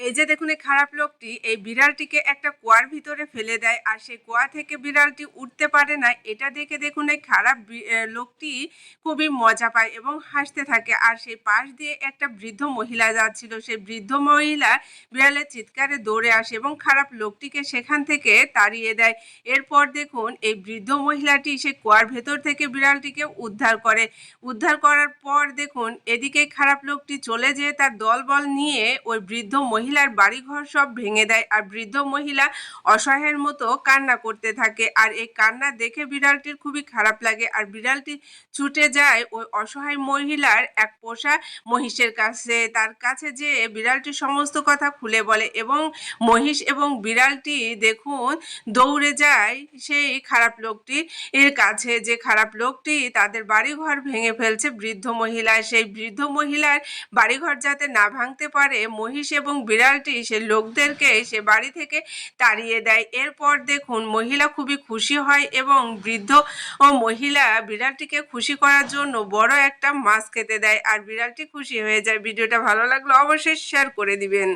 এই যে দেখুন এই খারাপ লোকটি এই বিড়ালটিকে একটা কুয়ার ভিতরে ফেলে দেয় আর সেই কুয়া থেকে বিড়ালটি উঠতে পারে না। এটা দেখে দেখুন এই খারাপ লোকটি খুবই মজা পায় এবং হাসতে থাকে। আর সেই পাশ দিয়ে একটা বৃদ্ধ মহিলা যাচ্ছিল, সেই বৃদ্ধ মহিলা বিড়ালের চিৎকারে দৌড়ে আসে এবং খারাপ লোকটিকে সেখান থেকে তাড়িয়ে দেয়। এরপর দেখুন এই বৃদ্ধ মহিলাটি সেই কুয়ার ভেতর থেকে বিড়ালটিকে উদ্ধার করে। উদ্ধার করার পর দেখুন এদিকে খারাপ লোকটি চলে যেয়ে তার দলবল নিয়ে ওই বৃদ্ধ মহিলার বাড়িঘর সব ভেঙে দেয় আর বৃদ্ধ মহিলা অসহায়ের মতো কান্না করতে থাকে। আর এই কান্না দেখে বিড়ালটির খুবই খারাপ লাগে আর বিড়ালটি ছুটে যায় ওই অসহায় মহিলার এক পোষা মহিষের কাছে। তার কাছে যেয়ে বিড়ালটি সমস্ত কথা খুলে বলে এবং মহিষ এবং বিড়ালটি দেখুন দৌড়ে যায় সেই খারাপ লোকটি এর কাছে, যে খারাপ লোকটি তাদের বাড়িঘর ভেঙে ফেলছে বৃদ্ধ মহিলা। সেই বৃদ্ধ মহিলার বাড়িঘর যাতে না ভাঙতে পারে মহিষ এবং বিড়ালটি সে লোকদেরকে সে বাড়ি থেকে তাড়িয়ে দেয়। এরপর দেখুন মহিলা খুবই খুশি হয় এবং বৃদ্ধ মহিলা বিড়ালটিকে খুশি করার জন্য বড় একটা মাছ খেতে দেয় আর বিড়ালটি খুশি হয়ে যায়। ভিডিওটা ভালো লাগলে অবশ্যই শেয়ার করে দিবেন।